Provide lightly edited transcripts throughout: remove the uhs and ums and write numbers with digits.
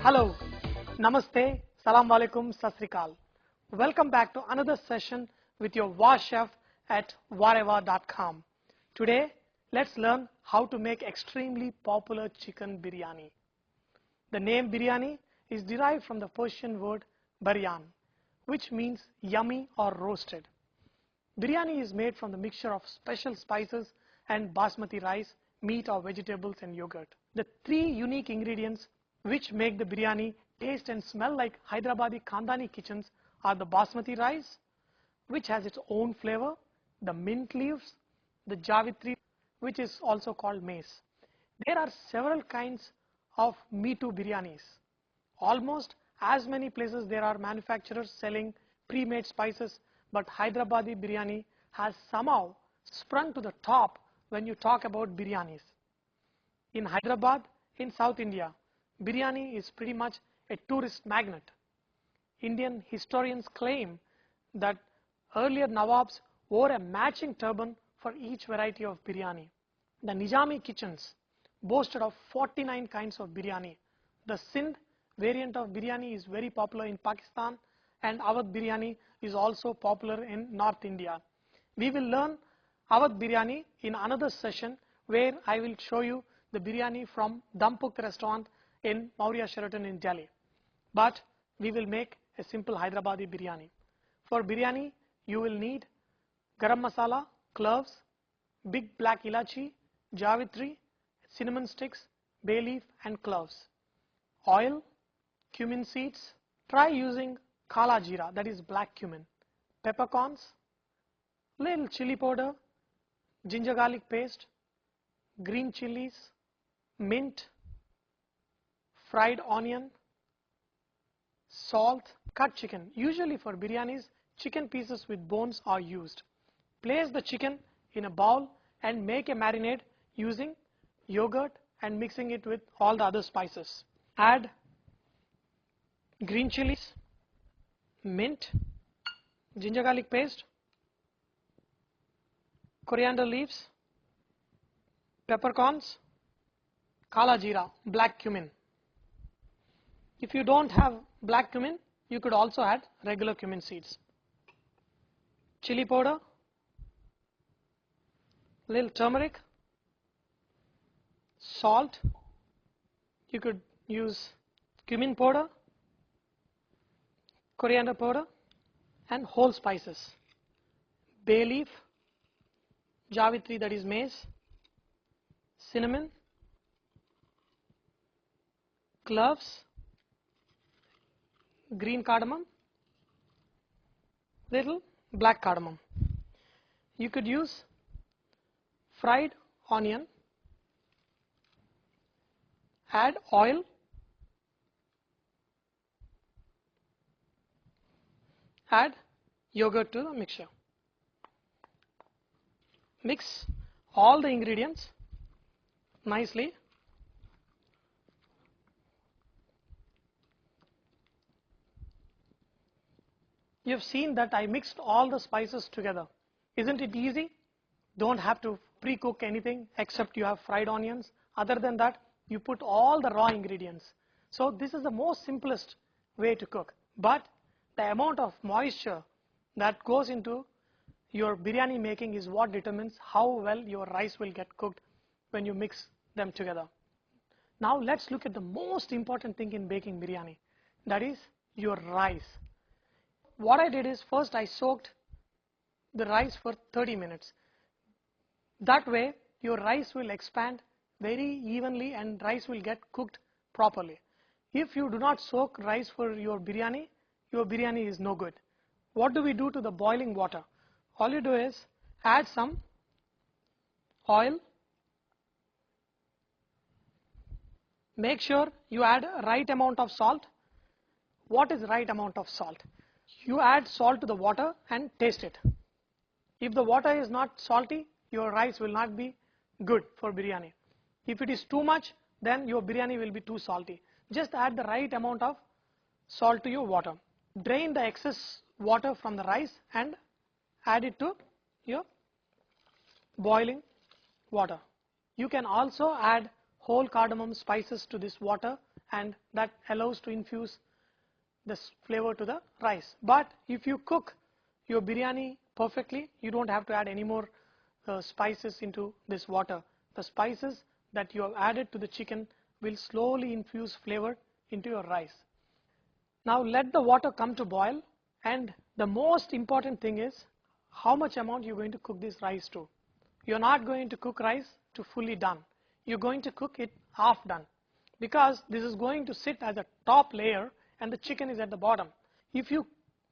Hello, Namaste, Salam Alaikum, Sat Sri Akal. Welcome back to another session with your War Chef at wareva.com. Today, let's learn how to make extremely popular chicken biryani. The name biryani is derived from the Persian word baryan, which means yummy or roasted. Biryani is made from the mixture of special spices and basmati rice, meat or vegetables and yogurt. The three unique ingredients which make the biryani taste and smell like Hyderabadi Khandani kitchens are the basmati rice, which has its own flavor, the mint leaves, the javitri, which is also called maize. There are several kinds of Me Too biryanis. Almost as many places there are manufacturers selling pre-made spices, but Hyderabadi biryani has somehow sprung to the top when you talk about biryanis. In Hyderabad, in South India, biryani is pretty much a tourist magnet. Indian historians claim that earlier Nawabs wore a matching turban for each variety of biryani. The Nizami kitchens boasted of 49 kinds of biryani. The Sindh variant of biryani is very popular in Pakistan, and Awadh biryani is also popular in North India. We will learn Awadh biryani in another session where I will show you the biryani from Dampuk restaurant in Maurya Sheraton in Delhi. But we will make a simple Hyderabadi biryani. For biryani, you will need garam masala, cloves, big black ilachi, javitri, cinnamon sticks, bay leaf and cloves, oil, cumin seeds. Try using kala jeera, that is black cumin, peppercorns, little chili powder, ginger garlic paste, green chilies, mint, fried onion, salt, cut chicken. Usually for biryanis, chicken pieces with bones are used. Place the chicken in a bowl and make a marinade using yogurt and mixing it with all the other spices. Add green chilies, mint, ginger garlic paste, coriander leaves, peppercorns, kala jeera, black cumin. If you don't have black cumin, you could also add regular cumin seeds. Chili powder, little turmeric, salt. You could use cumin powder, coriander powder, and whole spices. Bay leaf, javitri, that is maize, cinnamon, cloves, green cardamom, little black cardamom. You could use fried onion, add oil, add yogurt to the mixture. Mix all the ingredients nicely. You have seen that I mixed all the spices together. Isn't it easy? Don't have to pre-cook anything except you have fried onions. Other than that, you put all the raw ingredients. So this is the most simplest way to cook. But the amount of moisture that goes into your biryani making is what determines how well your rice will get cooked when you mix them together. Now let's look at the most important thing in baking biryani. That is your rice. What I did is first I soaked the rice for 30 minutes. That way your rice will expand very evenly and rice will get cooked properly. If you do not soak rice for your biryani is no good. What do we do to the boiling water? All you do is add some oil. Make sure you add right amount of salt. What is right amount of salt? You add salt to the water and taste it. If the water is not salty, your rice will not be good for biryani. If it is too much, then your biryani will be too salty. Just add the right amount of salt to your water. Drain the excess water from the rice and add it to your boiling water. You can also add whole cardamom spices to this water, and that allows to infuse this flavor to the rice. But if you cook your biryani perfectly, you don't have to add any more spices into this water. The spices that you have added to the chicken will slowly infuse flavor into your rice. Now let the water come to boil, and the most important thing is how much amount you're going to cook this rice to. You're not going to cook rice to fully done. You're going to cook it half done, because this is going to sit as a top layer and the chicken is at the bottom. If you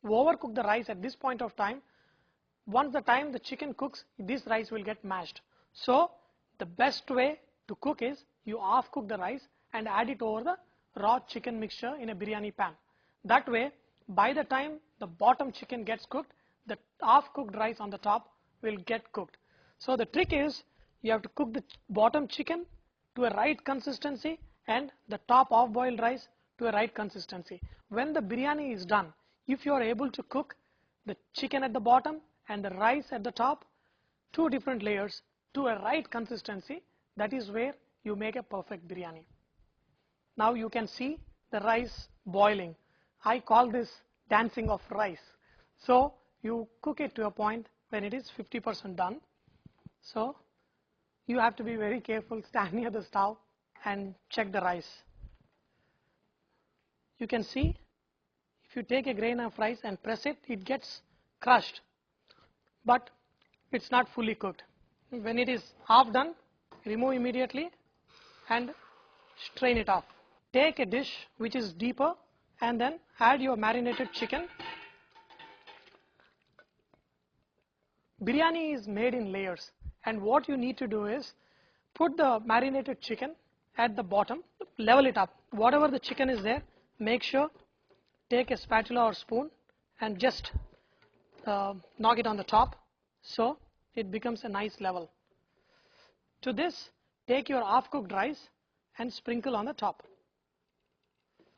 overcook the rice at this point of time, once the time the chicken cooks, this rice will get mashed. So the best way to cook is you half cook the rice and add it over the raw chicken mixture in a biryani pan. That way, by the time the bottom chicken gets cooked, the half cooked rice on the top will get cooked. So the trick is you have to cook the bottom chicken to a right consistency and the top half boiled rice to a right consistency. When the biryani is done, if you are able to cook the chicken at the bottom and the rice at the top, two different layers to a right consistency, that is where you make a perfect biryani. Now you can see the rice boiling. I call this dancing of rice. So you cook it to a point when it is 50% done. So you have to be very careful, stand near the stove and check the rice. You can see if you take a grain of rice and press it, it gets crushed, but it's not fully cooked. When it is half done, remove immediately and strain it off. Take a dish which is deeper and then add your marinated chicken. Biryani is made in layers, and what you need to do is put the marinated chicken at the bottom, level it up. Whatever the chicken is there, make sure take a spatula or spoon and just knock it on the top so it becomes a nice level. To this, take your half cooked rice and sprinkle on the top.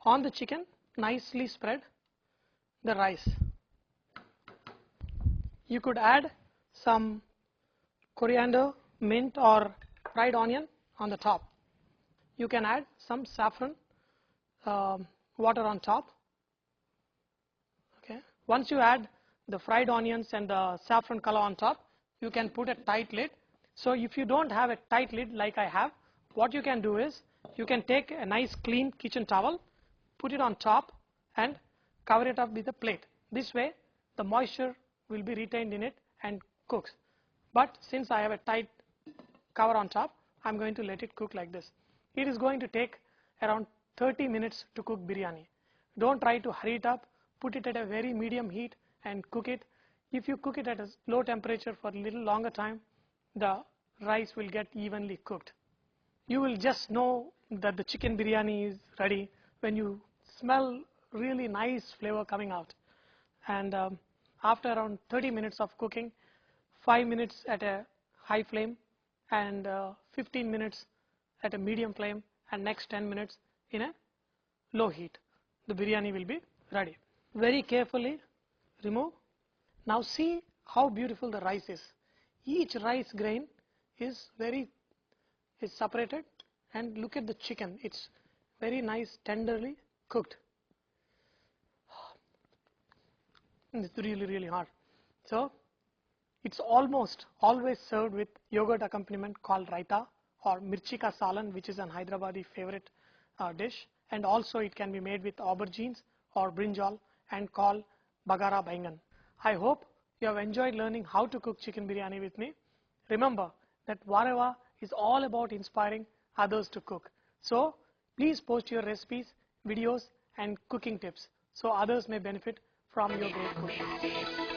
On the chicken, nicely spread the rice. You could add some coriander, mint or fried onion on the top. You can add some saffron water on top. Okay. Once you add the fried onions and the saffron color on top, you can put a tight lid. So if you don't have a tight lid like I have, what you can do is you can take a nice clean kitchen towel, put it on top and cover it up with a plate. This way the moisture will be retained in it and cooks. But since I have a tight cover on top, I'm going to let it cook like this. It is going to take around 30 minutes to cook biryani. Don't try to hurry it up. Put it at a very medium heat and cook it. If you cook it at a low temperature for a little longer time, the rice will get evenly cooked. You will just know that the chicken biryani is ready when you smell really nice flavor coming out. And after around 30 minutes of cooking, 5 minutes at a high flame and 15 minutes at a medium flame and next 10 minutes in a low heat, the biryani will be ready. Very carefully remove. Now see how beautiful the rice is. Each rice grain is separated, and look at the chicken. It's very nice, tenderly cooked. It's really hard. So it's almost always served with yogurt accompaniment called raita or mirchi ka salan, which is an Hyderabadi favorite dish, and also it can be made with aubergines or brinjal and called bagara baingan. I hope you have enjoyed learning how to cook chicken biryani with me. Remember that Vareva is all about inspiring others to cook. So please post your recipes, videos and cooking tips so others may benefit from your great cooking.